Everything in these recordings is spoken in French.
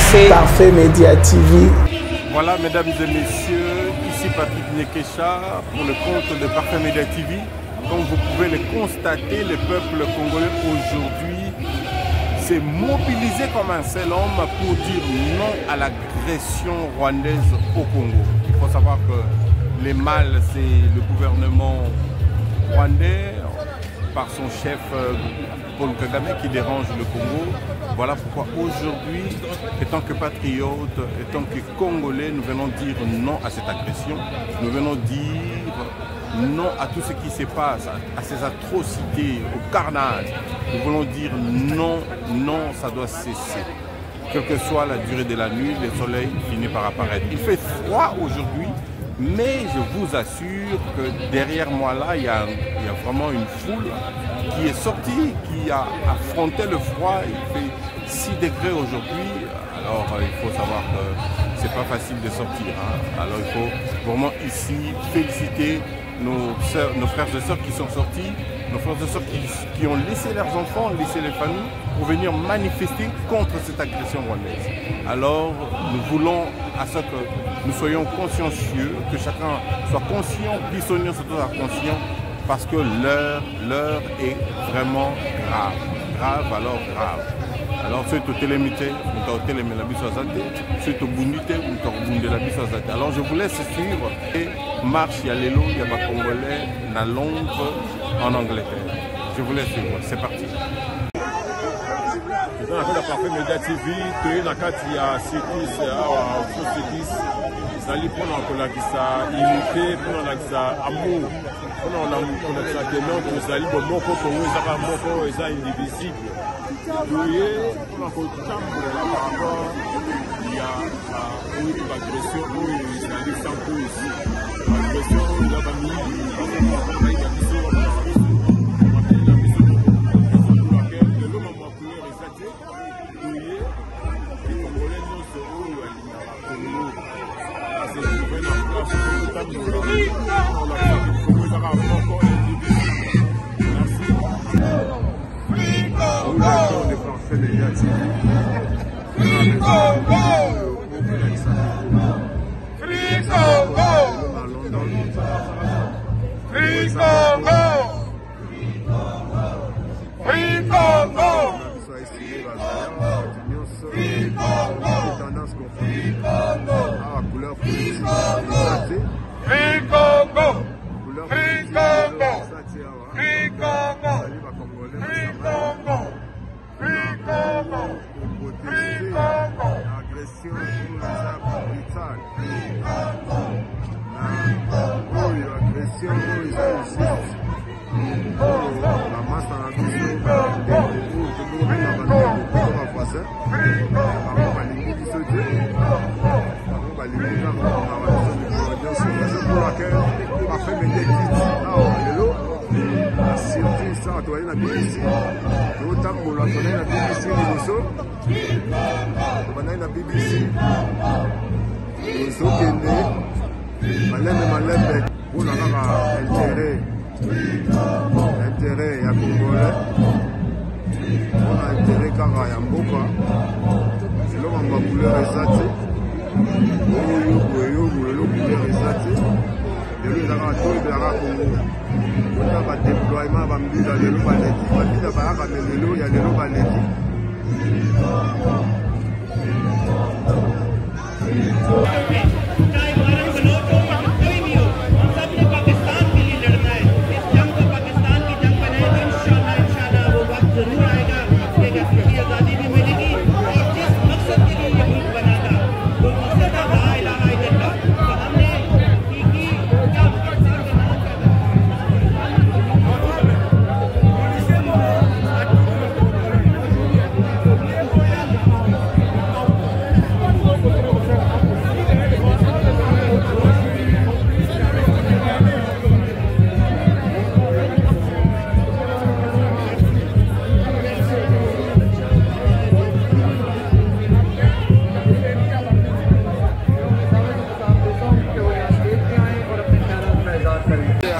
Parfait Média TV. Voilà, mesdames et messieurs, ici Patrick Nyekesha pour le compte de Parfait Média TV. Comme vous pouvez le constater, le peuple congolais aujourd'hui s'est mobilisé comme un seul homme pour dire non à l'agression rwandaise au Congo. Il faut savoir que les mâles, c'est le gouvernement rwandais par son chef Paul Kagame qui dérange le Congo. Voilà pourquoi aujourd'hui, étant que patriotes, étant que Congolais, nous venons dire non à cette agression. Nous venons dire non à tout ce qui se passe, à ces atrocités, au carnage. Nous voulons dire non, non, ça doit cesser. Quelle que soit la durée de la nuit, le soleil finit par apparaître. Il fait froid aujourd'hui, mais je vous assure que derrière moi là, il y a vraiment une foule qui est sortie, qui a affronté le froid. Il fait 6 degrés aujourd'hui. Alors il faut savoir que c'est pas facile de sortir. Hein. Alors il faut vraiment ici féliciter nos frères et sœurs qui sont sortis, nos frères et sœurs qui ont laissé leurs enfants, laissé les familles pour venir manifester contre cette agression rwandaise. Alors nous voulons à ce que nous soyons consciencieux, que chacun soit conscient, Bissonnion surtout soit conscient, parce que l'heure est vraiment grave, alors grave. Alors c'est au télémité, nous avons télémé la bisouazate, c'est au bundité, nous avons bundé la bisouazate. Alors je vous laisse suivre et marche ya lelo, ya ba Congolais, na Londres, en Angleterre. Je vous laisse suivre, c'est parti. Nous avons la Parfait Média TV, tu es dans le cadre de circuit, c'est pour nous unité, pour nous amour, pour nous tenons, pour nous allier, pour nous faire indivisible. Oui, pour nous par rapport à l'agression, il s'agit sans cause. L'agression, il a pas mis, intérêt ya Congolais, on a intérêt kaka ya mboka, eloko ma couleur ezati, oyo couleur ezati, lelo ezaka to ezaka Congo. Kota ba déploiement ba mbila lelo baleki, ba mbila ba aka lelo ya lelo baleki.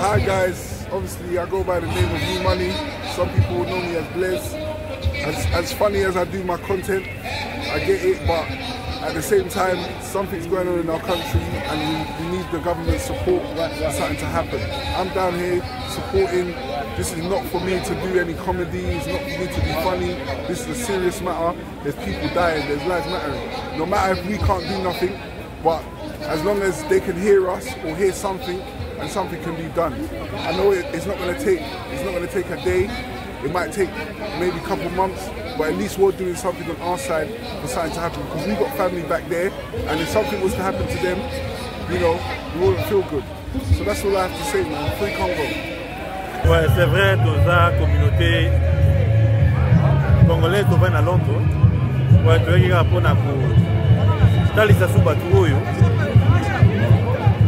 Hi guys, obviously I go by the name of E-Money. Some people know me as Bless. As funny as I do my content, I get it, but at the same time, something's going on in our country and we need the government support for something to happen. I'm down here supporting. This is not for me to do any comedy, it's not for me to be funny. This is a serious matter. There's people dying, there's lives mattering. No matter if we can't do nothing, but as long as they can hear us or hear something and something can be done. I know it's not going to take a day. It might take maybe a couple months, but at least we're doing something on our side for something to happen, because we've got family back there, and if something was to happen to them, you know, we wouldn't feel good. So that's all I have to say, man. Free Congo. Ouais, c'est vrai, dans la communauté congolaise qui est à Londres, ouais, tu as pour la talisa sous bateau,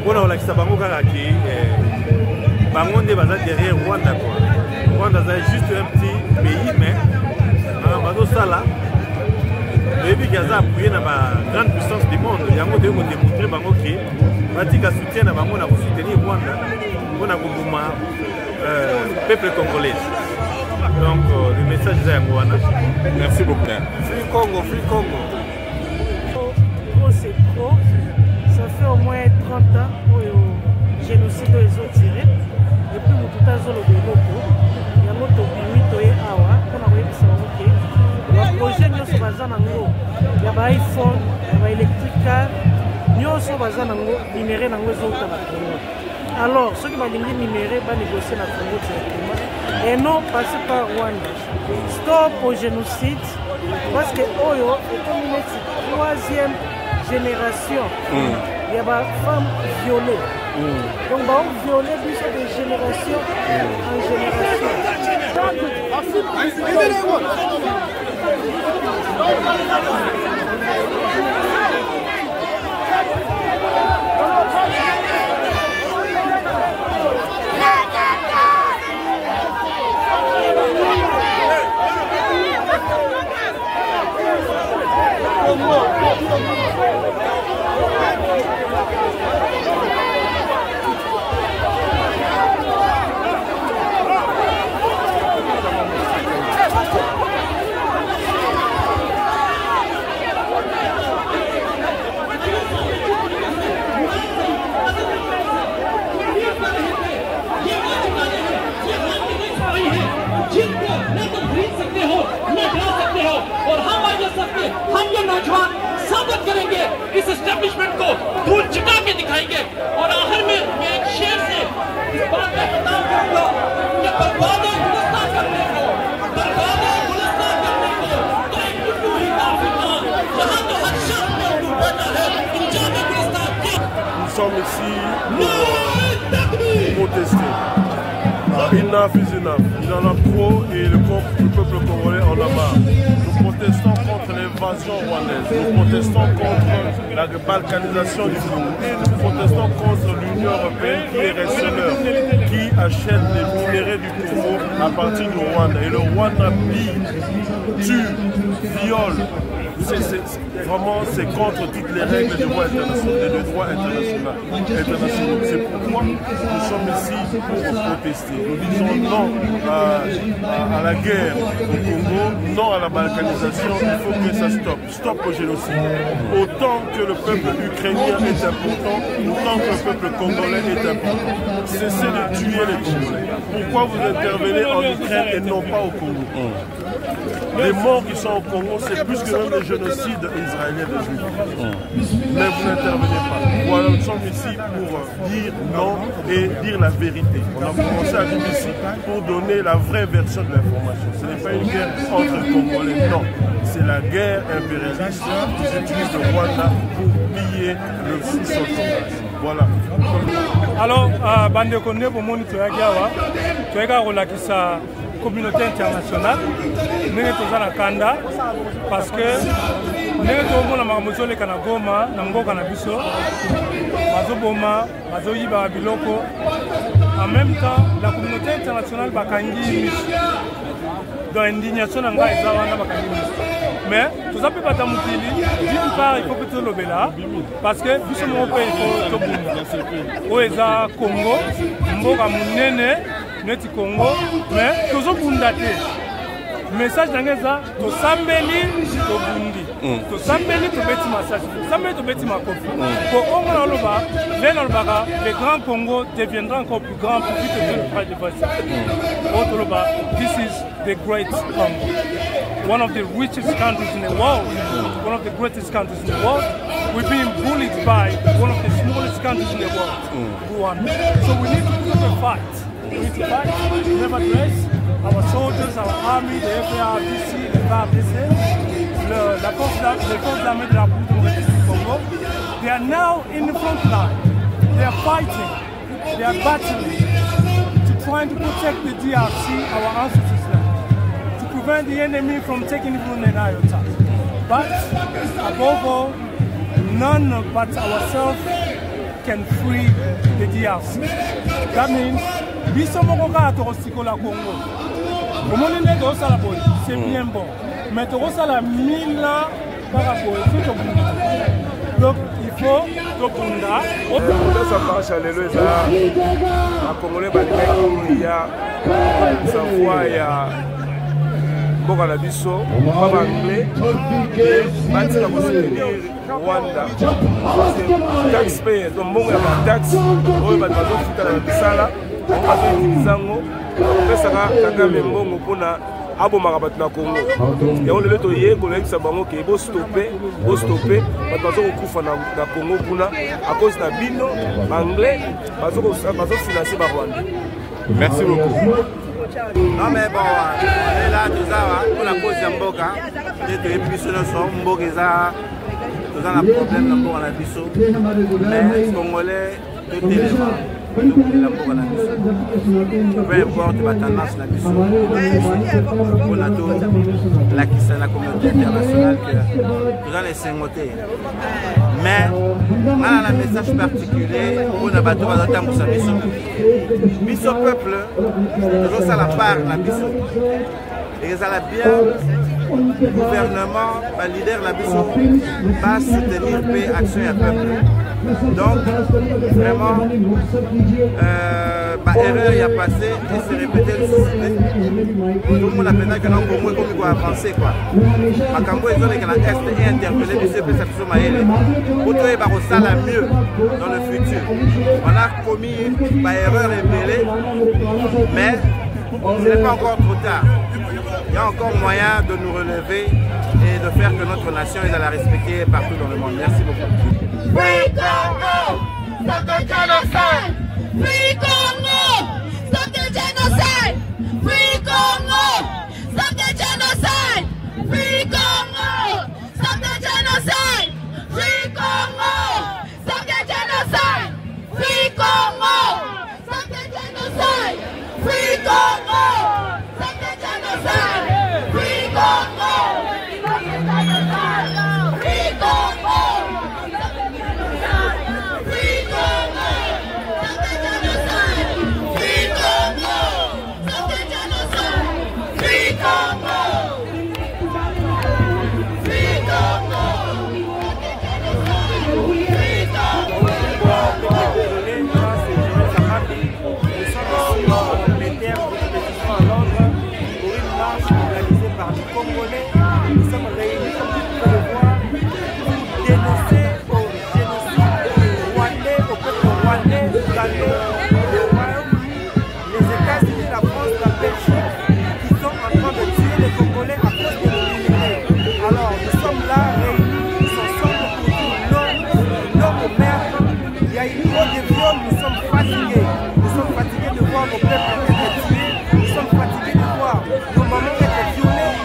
pour la qui s'abango karaki, bango ne basa derrière Rwanda quoi. Rwanda c'est juste un petit pays, mais bateau ça là, le pays qui a appuyé dans la grande puissance du monde, il y a un monde où démontrer bango qui, batika soutient na bango na soutenir Rwanda, pour la gouvernement. Peuple congolais. Donc le message est à Mouana. Merci beaucoup. Free Congo, Free Congo. Trop c'est trop. Ça fait au moins 30 ans que le génocide est tiré. Et puis tout à l'heure de l'Oko, il y a notre bimito et awa. On a vu que c'est ok. Le projet nous se base en anglais. Il y a des iPhone, il y a des électriques. Nous se base en anglais. Numéré en anglais autres. Alors, ceux qui vont numérer vont négocier la Congo directement et non passer par Rwanda. Stop au génocide, parce que Oyo est comme une troisième génération. Il y a des femmes violées. Donc, on va violer de génération en génération. हम ये नौजवान साबित करेंगे इस एस्टेब्लिशमेंट को धूल चिटा के दिखाएंगे और आखिर में मैं एक शेर से इस बात का खिताब करूंगा कि बर्बाद है गुलिस्तान करने को तो एक टुकड़ू ही काफी था यहाँ तो हर शख्स में उर्दू बैठा है इंजाम गुलिस्तान के Nous sommes ici pour protester. Enough is enough. Il en a trop et le peuple congolais en a marre. Nous protestons contre l'invasion rwandaise. Nous protestons contre la balkanisation du Congo. Et nous protestons contre l'Union européenne qui est receleur, qui achète les minéraux du Congo à partir du Rwanda. Et le Rwanda pille, tue, viole. Vraiment, c'est contre toutes les règles du droit international. C'est pourquoi nous sommes ici pour protester. Nous disons non à la guerre au Congo, non à la balkanisation. Il faut que ça stoppe. Stop au génocide. Autant que le peuple ukrainien est important, autant que le peuple congolais est important. Cessez de tuer les Congolais. Pourquoi vous intervenez en Ukraine et non pas au Congo? Les morts qui sont au Congo, c'est plus que même le génocide israélien des Juifs. Mais vous n'intervenez pas. Voilà, nous sommes ici pour dire non et dire la vérité. On a commencé à vivre ici pour donner la vraie version de l'information. Ce n'est pas une guerre entre Congolais, non. C'est la guerre impérialiste qui utilise le Rwanda pour piller le sous-sol. Voilà. Alors, bande konde pour mon tu as la communauté internationale, nous sommes en Kanda parce que nous sommes en Mamouzole Kanagoma, Namgo Kanabiso, Mazoboma, Mazoyiba Biloko. En même temps, la communauté internationale Bakangi dans l'indignation d'Anga et Zavana Bakangi. Mais tout ça peut pas t'amoutiller. D'une part, il faut que tu le là parce que nous sommes au pays, il faut tout le monde. Congo, Mboka Mounene, Neti Congo, mais toujours pour dater. message d'Angeza, to Sambeli, to Bundi. To Sambeli, to Betty Massage. To Sambeli, to Betty Makofi. Pour Ongoloba, le Grand Congo deviendra encore plus grand pour vite le travail de base. Otoloba, this is the great Congo. One of the richest countries in the world. One of the greatest countries in the world. We're being bullied by one of the smallest countries in the world, Rwanda. So we need to put up a fight. We need to fight. Nevertheless, our soldiers, our army, the FARDC, the FARDC, les forces armées de la République du Congo, they are now in the front line. They are fighting. They are battling to try to protect the DRC, our ancestors' land, to prevent the enemy from taking even an iota. But above all, none but ourselves can free the DRC. That means, Bissomokoka Torosikola Congo. C'est bien bon. Mais Torosala 1000 ans par rapport à donc il faut Tokunda. Ça marche à l'élo, ça. À Congolais, il y a sa foi, il y a. Boka la biso, pas anglais, bâti la soutenir Rwanda. Taxpayer, donc bon la taxe, on va devoir foutre la bisala, on va utiliser ngo, après ça va Kagame mbongo pona abo marabatu na Congo. Et on le to ye ko lekisa bango ke bo stopper, bato bazo kufa na Congo pona à cause na bino anglais, bazo financer ba Rwanda. Merci beaucoup. Non mais bon, on est là, tout ça, pour la cause de Mboka, et que les puissants sont Mboka, tout ça, a problème d'abord à la biso, mais les Congolais, tout est les gens, peu importe la tendance la biso, pour la communauté internationale, que tout ça les cingotés. Mais, on a un message particulier pour le bateau à notre temps Biso peuple, toujours ça la part la biso. Et ça la bien, le gouvernement, le leader la biso, va soutenir paix, action et peuple. Donc, vraiment, erreur y a passé et c'est répété le système. Tout le monde a pensé que nous pouvons avancer. Ma Cambo est zonée que la Est est interpellée du CP Sapiso Maëlle. Pour trouver ça la mieux dans le futur. On a commis une erreur révélée, mais ce n'est pas encore trop tard. Il y a encore moyen de nous relever et de faire que notre nation est à la respecter partout dans le monde. Merci beaucoup. Free Congo! Stop the genocide! Free Congo! Stop the genocide! Free Congo! Stop the genocide! Free Congo! Stop the genocide! Free Congo! Stop the genocide! Free Congo! Stop the genocide! Free Congo! Stop the genocide! Free Congo! Stop the genocide! Free Congo! Nous sommes réunis, comme vous pouvez le voir, pour dénoncer au génocide rwandais, au peuple rwandais, le Royaume-Uni, les États-Unis, la France, la Belgique, qui sont en train de tuer les Congolais à cause de l'immunité. Alors, nous sommes là réunis, nous sommes ensemble pour dire non aux mères. Il y a eu trop de viols, nous sommes fatigués. Nous sommes fatigués de voir nos peuples être tués, nous sommes fatigués de voir nos mamans être violées.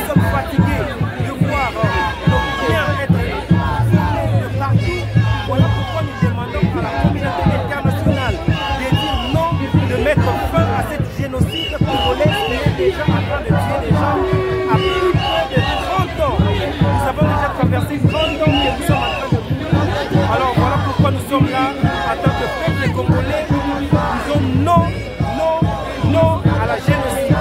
Fatigués de voir nos biens être violés de partout. Voilà pourquoi nous demandons à la communauté internationale de dire non, de mettre fin à cette génocide congolais qui est déjà en train de tuer les gens à plus de 30 ans. Nous avons déjà traversé 30 ans que nous sommes en train de vivre. Alors voilà pourquoi nous sommes là en tant que peuple congolais. Nous disons non, non, non à la génocide.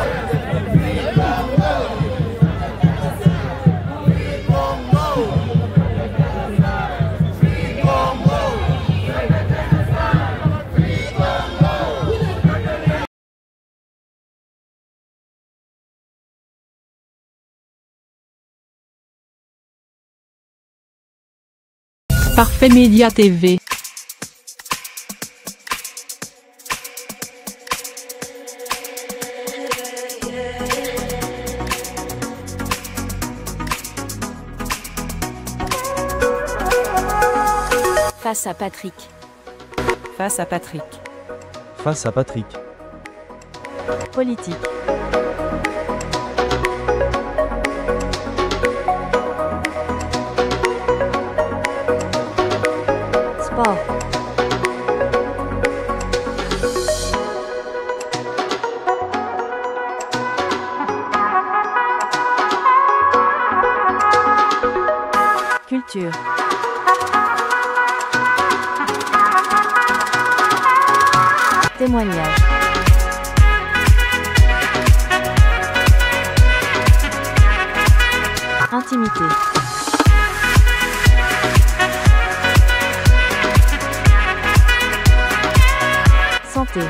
Parfait Média TV. Face à Patrick. Face à Patrick. Face à Patrick. Politique. Sport. Culture. Témoignage. Intimité. Santé.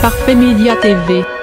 Parfait Média TV.